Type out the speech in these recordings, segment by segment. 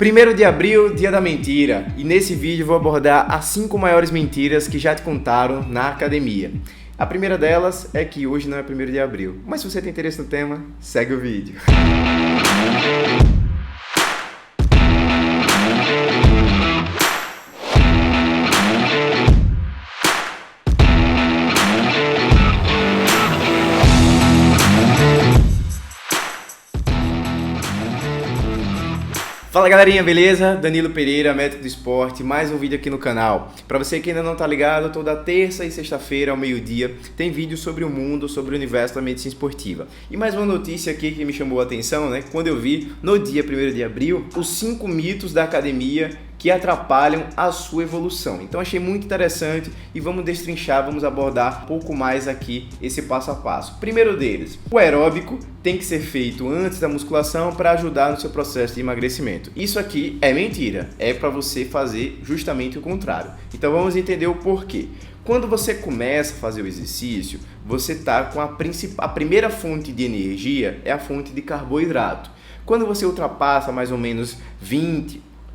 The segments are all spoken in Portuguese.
1º de abril, dia da mentira, e nesse vídeo vou abordar as 5 maiores mentiras que já te contaram na academia. A primeira delas é que hoje não é 1º de abril, mas se você tem interesse no tema, segue o vídeo. Fala galerinha, beleza? Danilo Pereira, Método do Esporte, mais um vídeo aqui no canal. Para você que ainda não tá ligado, toda terça e sexta-feira ao meio-dia tem vídeo sobre o mundo, sobre o universo da medicina esportiva. E mais uma notícia aqui que me chamou a atenção, né? Quando eu vi no dia 1º de abril, os 5 mitos da academia que atrapalham a sua evolução. Então achei muito interessante e vamos destrinchar, vamos abordar um pouco mais aqui esse passo a passo. Primeiro deles, o aeróbico tem que ser feito antes da musculação para ajudar no seu processo de emagrecimento. Isso aqui é mentira, é para você fazer justamente o contrário. Então vamos entender o porquê. Quando você começa a fazer o exercício, você está com a primeira fonte de energia é a fonte de carboidrato. Quando você ultrapassa mais ou menos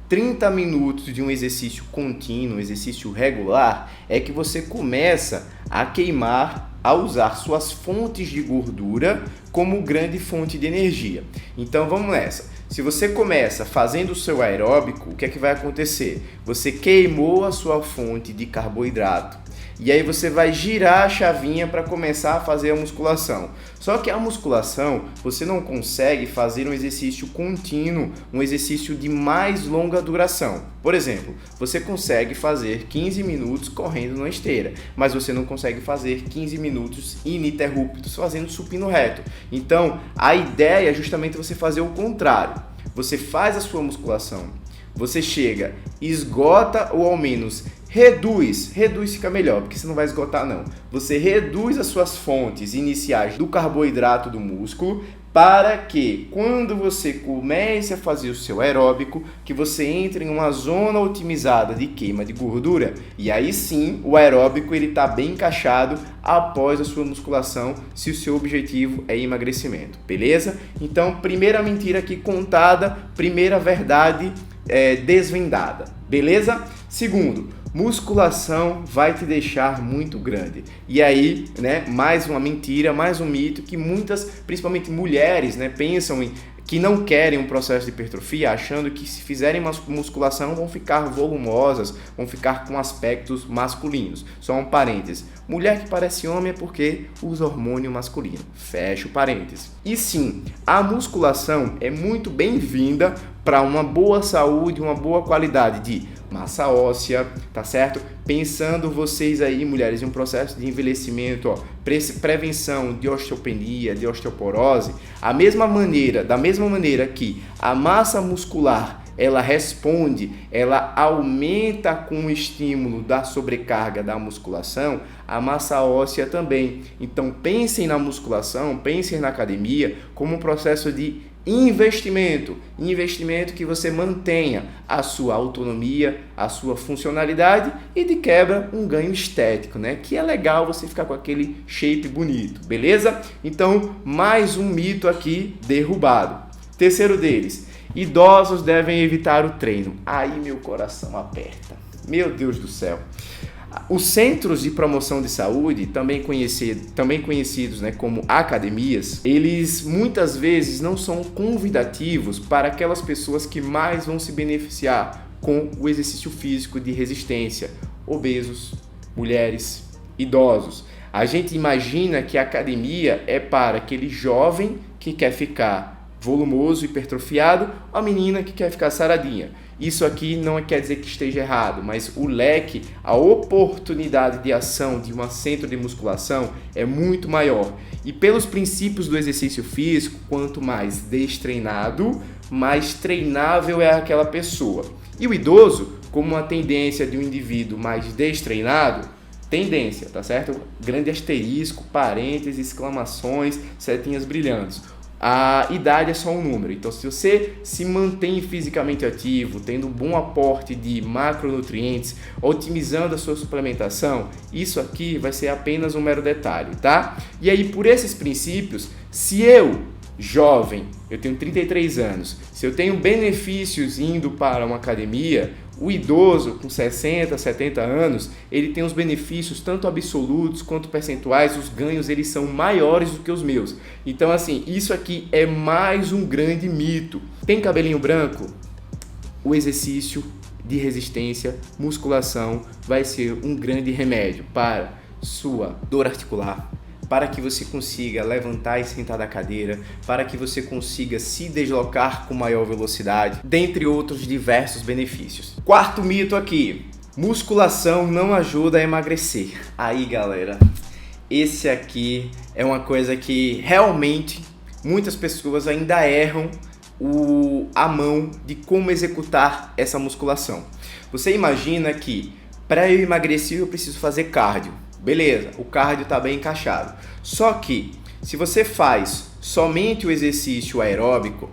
30 minutos de um exercício contínuo, um exercício regular, é que você começa a queimar, a usar suas fontes de gordura como grande fonte de energia. Então vamos nessa. Se você começa fazendo o seu aeróbico, o que é que vai acontecer? Você queimou a sua fonte de carboidrato. E aí você vai girar a chavinha para começar a fazer a musculação. Só que a musculação, você não consegue fazer um exercício contínuo, um exercício de mais longa duração. Por exemplo, você consegue fazer 15 minutos correndo na esteira, mas você não consegue fazer 15 minutos ininterruptos fazendo supino reto. Então, a ideia é justamente você fazer o contrário. Você faz a sua musculação, você chega, esgota ou ao menos reduz fica melhor, porque você não vai esgotar não. Você reduz as suas fontes iniciais do carboidrato do músculo para que quando você comece a fazer o seu aeróbico, que você entre em uma zona otimizada de queima de gordura e aí sim o aeróbico ele está bem encaixado após a sua musculação, se o seu objetivo é emagrecimento, beleza? Então, primeira mentira aqui contada, primeira verdade desvendada, beleza? Segundo, musculação vai te deixar muito grande. E aí, né, mais uma mentira, mais um mito que muitas, principalmente mulheres, né, pensam que não querem um processo de hipertrofia, achando que se fizerem uma musculação vão ficar volumosas, vão ficar com aspectos masculinos. Só um parênteses. Mulher que parece homem é porque usa hormônio masculino. Fecha o parênteses. E sim, a musculação é muito bem-vinda para uma boa saúde, uma boa qualidade de massa óssea, tá certo? Pensando vocês aí, mulheres, em um processo de envelhecimento, prevenção de osteopenia, de osteoporose, da mesma maneira que a massa muscular ela responde, ela aumenta com o estímulo da sobrecarga da musculação, a massa óssea também. Então pensem na musculação, pensem na academia como um processo de investimento que você mantenha a sua autonomia, a sua funcionalidade e de quebra um ganho estético, né? Que é legal você ficar com aquele shape bonito, beleza? Então, mais um mito aqui derrubado. Terceiro deles, idosos devem evitar o treino. Aí meu coração aperta. Meu Deus do céu. Os centros de promoção de saúde, também conhecidos, né, como academias, eles muitas vezes não são convidativos para aquelas pessoas que mais vão se beneficiar com o exercício físico de resistência, obesos, mulheres, idosos. A gente imagina que a academia é para aquele jovem que quer ficar volumoso, hipertrofiado, a menina que quer ficar saradinha. Isso aqui não quer dizer que esteja errado, mas o leque, a oportunidade de ação de um centro de musculação é muito maior. E pelos princípios do exercício físico, quanto mais destreinado, mais treinável é aquela pessoa. E o idoso, como uma tendência de um indivíduo mais destreinado, tendência, tá certo? Grande asterisco, parênteses, exclamações, setinhas brilhantes. A idade é só um número, então se você se mantém fisicamente ativo, tendo um bom aporte de macronutrientes, otimizando a sua suplementação, isso aqui vai ser apenas um mero detalhe, tá? E aí, por esses princípios, se eu jovem, eu tenho 33 anos, se eu tenho benefícios indo para uma academia, o idoso com 60, 70 anos, ele tem os benefícios tanto absolutos quanto percentuais, os ganhos eles são maiores do que os meus. Então assim, isso aqui é mais um grande mito. Tem cabelinho branco? O exercício de resistência, musculação, vai ser um grande remédio para sua dor articular, para que você consiga levantar e sentar da cadeira, para que você consiga se deslocar com maior velocidade, dentre outros diversos benefícios. Quarto mito aqui, musculação não ajuda a emagrecer. Aí galera, esse aqui é uma coisa que realmente muitas pessoas ainda erram a mão de como executar essa musculação. Você imagina que para eu emagrecer eu preciso fazer cardio. Beleza, o cardio está bem encaixado. Só que se você faz somente o exercício aeróbico,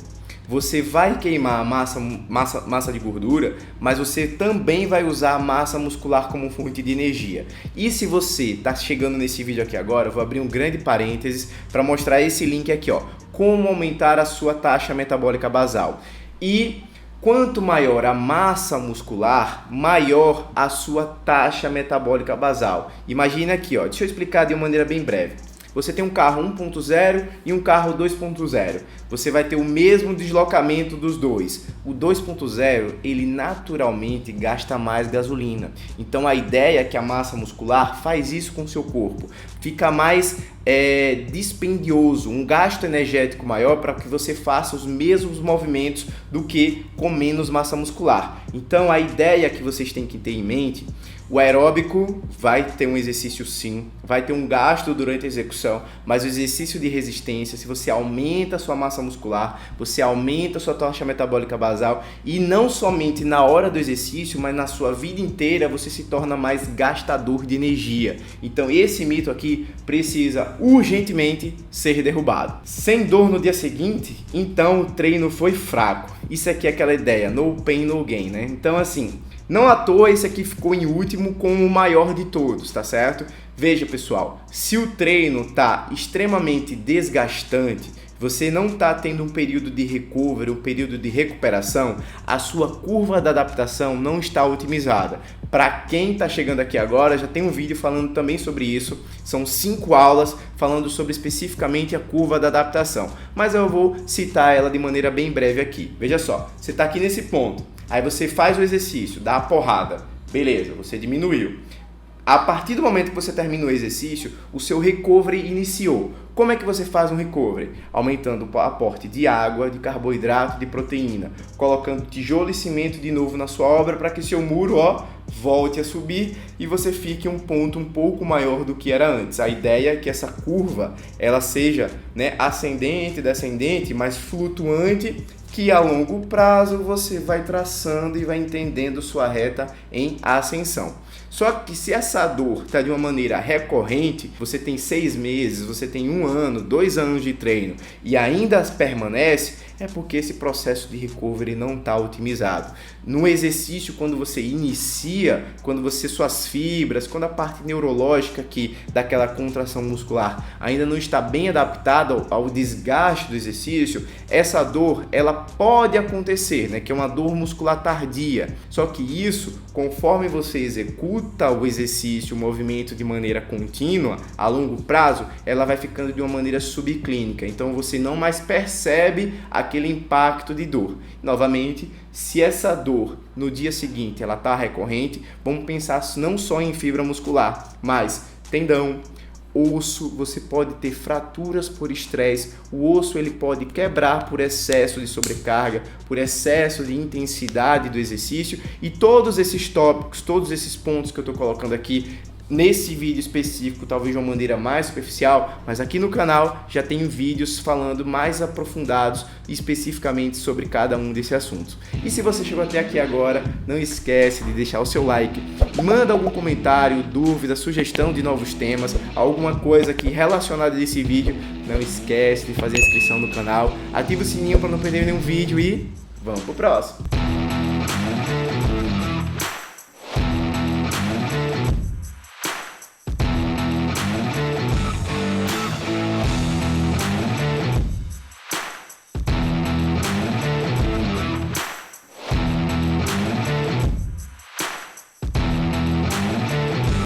você vai queimar a massa de gordura, mas você também vai usar a massa muscular como fonte de energia. E se você está chegando nesse vídeo aqui agora, eu vou abrir um grande parênteses para mostrar esse link aqui, ó, como aumentar a sua taxa metabólica basal. E quanto maior a massa muscular, maior a sua taxa metabólica basal. Imagina aqui, ó, deixa eu explicar de uma maneira bem breve. Você tem um carro 1.0 e um carro 2.0. Você vai ter o mesmo deslocamento dos dois. O 2.0, ele naturalmente gasta mais gasolina. Então a ideia é que a massa muscular faz isso com o seu corpo. Fica mais dispendioso, um gasto energético maior para que você faça os mesmos movimentos do que com menos massa muscular. Então a ideia que vocês têm que ter em mente, o aeróbico vai ter um exercício sim, vai ter um gasto durante a execução, mas o exercício de resistência, se você aumenta a sua massa muscular, você aumenta a sua taxa metabólica basal e não somente na hora do exercício, mas na sua vida inteira você se torna mais gastador de energia. Então esse mito aqui precisa urgentemente ser derrubado. Sem dor no dia seguinte, então o treino foi fraco. Isso aqui é aquela ideia, no pain, no gain, né? Então assim, não à toa esse aqui ficou em último como o maior de todos, tá certo? Veja pessoal, se o treino tá extremamente desgastante, você não está tendo um período de recovery, um período de recuperação, a sua curva da adaptação não está otimizada. Para quem está chegando aqui agora, já tem um vídeo falando também sobre isso, são 5 aulas falando sobre especificamente a curva da adaptação, mas eu vou citar ela de maneira bem breve aqui. Veja só, você está aqui nesse ponto, aí você faz o exercício, dá a porrada, beleza, você diminuiu. A partir do momento que você termina o exercício, o seu recovery iniciou. Como é que você faz um recovery? Aumentando o aporte de água, de carboidrato, de proteína, colocando tijolo e cimento de novo na sua obra para que seu muro, ó, volte a subir e você fique um ponto um pouco maior do que era antes. A ideia é que essa curva ela seja, né, ascendente, descendente, mas flutuante, que a longo prazo você vai traçando e vai entendendo sua reta em ascensão. Só que se essa dor está de uma maneira recorrente, você tem 6 meses, você tem 1 ano, 2 anos de treino e ainda permanece, é porque esse processo de recovery não está otimizado. No exercício, quando você inicia, quando suas fibras, quando a parte neurológica aqui daquela contração muscular ainda não está bem adaptada ao desgaste do exercício, essa dor ela pode acontecer, né? Que é uma dor muscular tardia. Só que isso, conforme você executa o exercício, o movimento de maneira contínua, a longo prazo, ela vai ficando de uma maneira subclínica. Então você não mais percebe aquele impacto de dor. Novamente, se essa dor no dia seguinte ela está recorrente, vamos pensar não só em fibra muscular, mas tendão, osso, você pode ter fraturas por estresse, o osso ele pode quebrar por excesso de sobrecarga, por excesso de intensidade do exercício e todos esses tópicos, todos esses pontos que eu estou colocando aqui nesse vídeo específico, talvez de uma maneira mais superficial, mas aqui no canal já tem vídeos falando mais aprofundados especificamente sobre cada um desses assuntos. E se você chegou até aqui agora, não esquece de deixar o seu like, manda algum comentário, dúvida, sugestão de novos temas, alguma coisa aqui relacionada a esse vídeo, não esquece de fazer a inscrição no canal, ativa o sininho para não perder nenhum vídeo e vamos pro próximo!